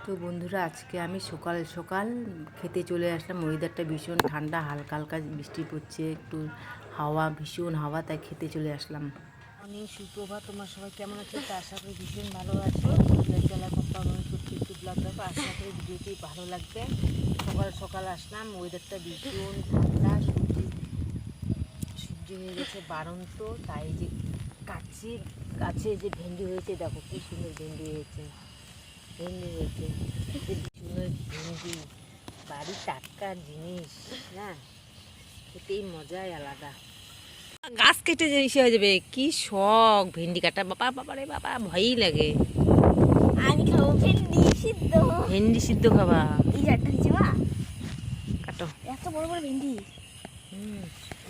তো বন্ধুরা, আজকে আমি সকাল সকাল খেতে চলে আসলাম। ওয়েদারটা ভীষণ ঠান্ডা, হালকা হালকা বৃষ্টি পড়ছে, একটু হাওয়া, ভীষণ হাওয়া, তাই খেতে চলে আসলাম। আমি সুপ্রভাত, তোমার সবাই কেমন আছে? তা আশা করি ভীষণ ভালো আছো। জেলা কপ্পা করছি একটু ব্লগ দেখো, আশা করি ভিডিওটি ভালো লাগবে। সকাল সকাল আসলাম, ওয়েদারটা ভীষণ ঠান্ডা, সূর্য হয়ে গেছে বাড়ন্ত, তাই যে কাছে গাছে যে ভেন্ডি হয়েছে, দেখো কি সুন্দর ভেন্ডি হয়েছে, কি সুন্দর ভেন্ডি, বাড়ির টাটকা জিনিস না, খেতেই মজাই আলাদা। গাছ কেটে যে ইসে হয়ে যাবে, কি শখ ভেন্ডি কাটা, বাবা বাবা রে বাবা, ভয়ই লাগে। আমি খাবো ভেন্ডি সিদ্ধ। ভেন্ডি সিদ্ধ খাবা? এই একটা দিচ্ছে মা, কাটো। এত বড় বড় ভেন্ডি।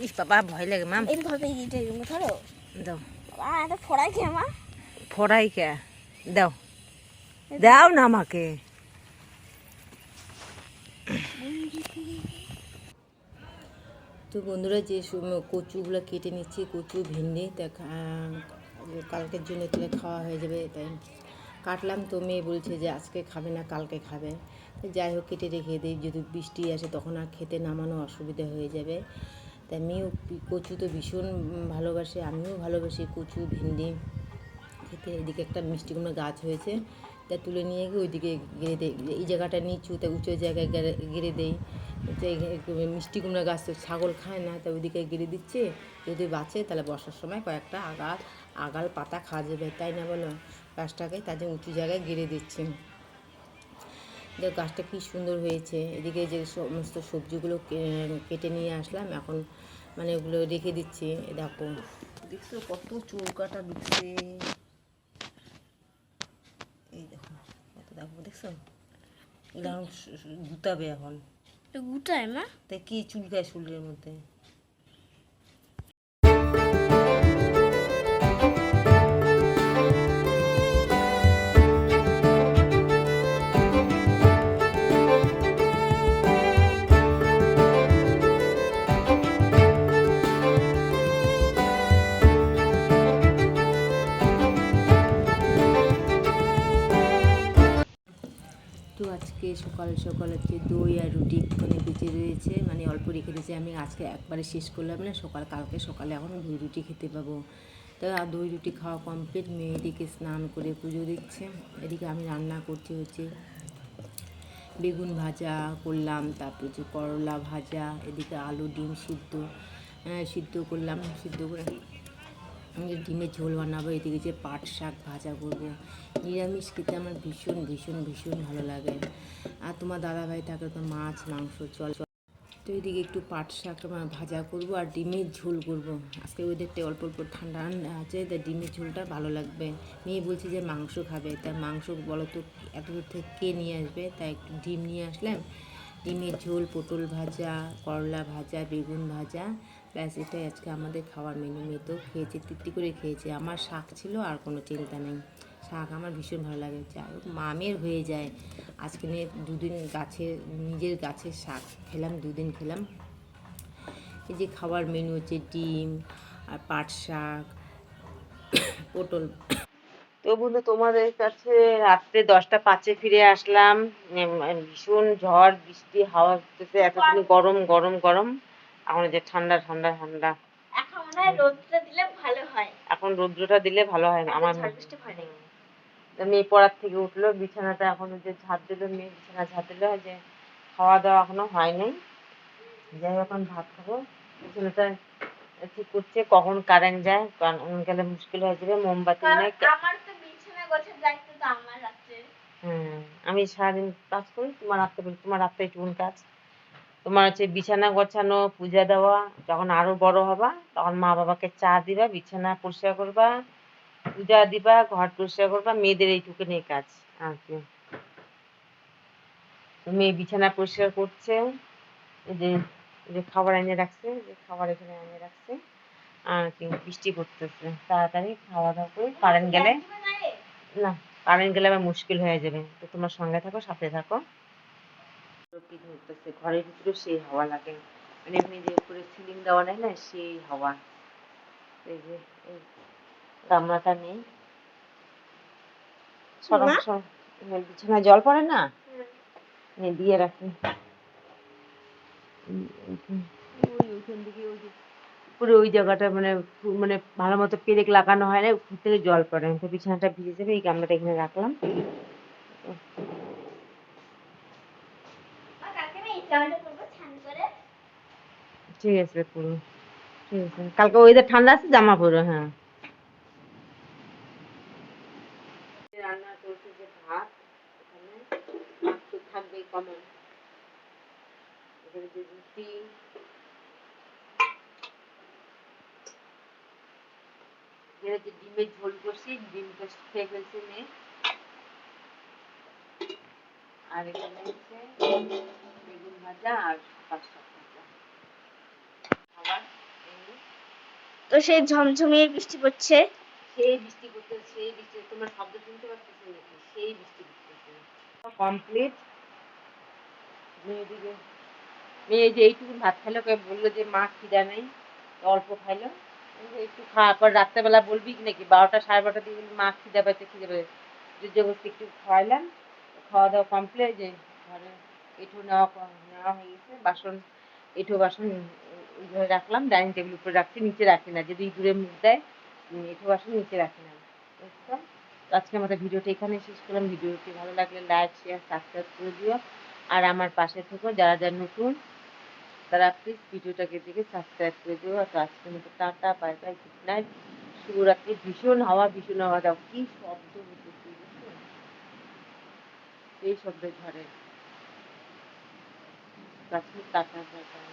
ইস বাবা, ভয় লাগে মাম। এই ধরো, এইটা ধরো। দাও। বাবা এত ফড়াই খেয়ে মা। ফড়াই কে? দাও, দাও না আমাকে। তো বন্ধুরা, যে কচুগুলো কেটে নিচ্ছি, কচু ভেন্ডি, তা কালকের জন্য তাহলে খাওয়া হয়ে যাবে, তাই কাটলাম। তো মেয়ে বলছে যে আজকে খাবে না, কালকে খাবে। যাই হোক, কেটে রেখে দিই, যদি বৃষ্টি আসে তখন আর খেতে নামানো অসুবিধা হয়ে যাবে। তাই মেয়েও কচু তো ভীষণ ভালোবাসে, আমিও ভালোবাসি কচু ভেন্ডি খেতে। এদিকে একটা মিষ্টি কুমড়ো গাছ হয়েছে, তা তুলে নিয়ে গিয়ে ওইদিকে গেড়ে দেয়। এই জায়গাটা নিচু, তা উঁচু জায়গায় গেড়ে দেই। মিষ্টি কুমড়া গাছ তো ছাগল খায় না, তা ওইদিকে গেড়ে দিচ্ছে। যদি বাঁচে তাহলে বর্ষার সময় কয়েকটা আগাল পাতা খাওয়া যাবে, তাই না বলো? গাছটাকে তার জন্য উঁচু জায়গায় গেড়ে দিচ্ছে। দেখো গাছটা কী সুন্দর হয়েছে। এদিকে যে সমস্ত সবজিগুলো কেটে নিয়ে আসলাম, এখন মানে ওগুলো রেখে দিচ্ছি। দেখো, দেখছো কত চৌকাটা দিচ্ছে, এই দেখো কত, দেখো দেখছো, এরকম গুতাবে এখন। গুটায় মা, তাই কি চুলকায় শরীরের মধ্যে। তো আজকে সকাল সকাল হচ্ছে দই আর রুটি একটুখানি বেঁচে রয়েছে, মানে অল্প রেখে দিয়েছি আমি। আজকে একবারে শেষ করলাম না, কালকে সকালে এখনও দই রুটি খেতে পাবো। তো আর দই রুটি খাওয়া কমপ্লিট, মেয়েদিকে স্নান করে পুজো দিচ্ছে। এদিকে আমি রান্না করছি হচ্ছে বেগুন ভাজা করলাম, তারপর হচ্ছে করলা ভাজা, এদিকে আলু ডিম সিদ্ধ করলাম, সিদ্ধ করে ডিমের ঝোল বানাবো। এদিকে যে পাট শাক ভাজা করবো। নিরামিষ খেতে আমার ভীষণ ভীষণ ভীষণ ভালো লাগে। আর তোমার দাদাভাই থাকে তো মাছ মাংস চল। তো এদিকে একটু পাট শাক ভাজা করবো আর ডিমের ঝোল করবো। আজকে ওদেরটা অল্প অল্প ঠান্ডা আছে, তাই ডিমের ঝোলটা ভালো লাগবে। মেয়ে বলছে যে মাংস খাবে, তাই মাংস বলো তো এত দূর থেকে কে নিয়ে আসবে, তাই একটু ডিম নিয়ে আসলাম। ডিমের ঝোল, পটল ভাজা, করলা ভাজা, বেগুন ভাজা, ব্যাস এটাই আজকে আমাদের খাওয়ার মেনু। মেয়ে তো খেয়েছে, তৃপ্তি করে খেয়েছে। আমার শাক ছিল, আর কোনো চিন্তা নেই। শাক আমার ভীষণ ভালো লাগে, যাই হোক মামের হয়ে যায়। আজকে নিয়ে দুদিন নিজের গাছের শাক খেলাম, দুদিন খেলাম। এই যে খাওয়ার মেনু হচ্ছে ডিম আর পাট শাক, পটল। তো বন্ধু, তোমাদের কাছে রাত্রে 10টা 5-এ ফিরে আসলাম। ভীষণ ঝড় বৃষ্টি, হাওয়া হচ্ছে, এতদিন গরম গরম গরম, এখন যে ঠান্ডা ঠান্ডা ঠান্ডা। এখন মনে হয় রোদটা দিলে ভালো হয়। এখন রৌদ্রটা দিলে ভালো হয় না আমার। ঝড় বৃষ্টি হয় নাকি? মেয়ে পড়ার থেকে উঠলো, বিছানাটা এখনো যে ঝাড় দিল, মেয়ে বিছানা ঝাড় দিল, যে খাওয়া দাওয়া এখনো হয় নাই। যাই এখন ভাত খাবো। বিছানাটা ঠিক করছে, কখন কারেন্ট যায়, কারণ গেলে মুশকিল হয়ে যাবে। মোমবাতি নেই। আমার তো বিছানা গোছার দায়িত্ব তো আমার রাত্রে। আমি সারাদিন কাজ করি, তোমার রাত্রে একটুকুন কাজ। তোমার হচ্ছে বিছানা গোছানো, পূজা দেওয়া। যখন আরো বড় হবা তখন মা বাবাকে চা দিবা, বিছানা পরিষ্কার করবা, পূজা দিবা, ঘর পরিষ্কার করবা। মেয়েদের এইটুকুনি কাজ আর কি। মেয়ে বিছানা পরিষ্কার করছে, এই যে খাবার এনে রাখছে, যে খাবার এখানে এনে রাখছে আর কি। বৃষ্টি পড়তেছে, তাড়াতাড়ি খাওয়া দাওয়া করে কারেন্ট গেলে না, কারেন্ট গেলে আবার মুশকিল হয়ে যাবে। তো তোমার সঙ্গে থাকো, সাথে থাকো। কি ধরতেছে ঘরের ভিতরে, সেই হাওয়া লাগে, মানে এমনি যে উপরে সিলিং দেওয়া নেই না, সেই হাওয়া। এই যে এই গামলাটা নেই, সরম সরম। বিছানায় জল পড়ে না, নে দিয়ে রাখি। ওই ওইখান থেকে ওই যে পুরো ওই জায়গাটা মানে মানে ভালো মতো পেরেক লাগানো হয় না, উপর থেকে জল পড়ে, তো বিছানাটা ভিজে যাবে। এই গামলাটা এখানে রাখলাম। আর কালকে আমি এই জামাটা পরবো স্নান করে। ঠিক আছে পুরো, ঠিক আছে। কালকে ওয়েদার ঠান্ডা আছে, জামা পরো। হ্যাঁ, রান্না করছি যে ভাত, এখানে ভাত তো থাকবেই কমন, এখানে যে রুটি, এখানে যে ডিমের ঝোল করছি, ডিমটা খেয়ে ফেলছি মেয়ে, আর এখানে হচ্ছে বেগুন ভাজা আর পাঁচ শাক ভাজা খাবার। এই তো সেই ঝমঝমিয়ে বৃষ্টি পড়ছে। সেই বৃষ্টি করতেছে, সেই বৃষ্টি, তোমার শব্দ শুনতে পাচ্ছি নাকি? সেই বৃষ্টি করতেছে। কমপ্লিট। মেয়েদিকে মেয়ে যে এইটুকু ভাত খাইলো, কে বললো যে মা খিদা নেই, অল্প খাইলো। আমি বলি, একটু খাওয়ার পর রাত্রেবেলা বলবি কি নাকি, 12টা 12:30 দিয়ে বলবি মা খিদা পাইছে, খিদে পাইছে। জবরদস্তি একটু খাওয়াইলাম, খাওয়া দাওয়া কমপ্লিট। যে ঘরে এঁঠো নেওয়া হয়ে গেছে, বাসন এঁঠো বাসন ওই ঘরে রাখলাম, ডাইনিং টেবিল উপরে রাখছি, নিচে রাখি না, যদি দূরে মুখ দেয় এঁঠো বাসন নিচে রাখি না। বুঝছো? তো আজকে আমাদের ভিডিওটা এখানে শেষ করলাম। ভিডিওটি ভালো লাগলে লাইক শেয়ার সাবস্ক্রাইব করে দিও, আর আমার পাশে থেকো। যারা যারা নতুন তারা প্লিজ ভিডিওটাকে দেখে সাবস্ক্রাইব করে দিও। তো আজকের মতো tata, bye bye, good night, শুভরাত্রি। ভীষণ হাওয়া, ভীষণ হাওয়া, দাও কি শব্দ হচ্ছে, এই শব্দের ঝড়ে। Tata, bye bye.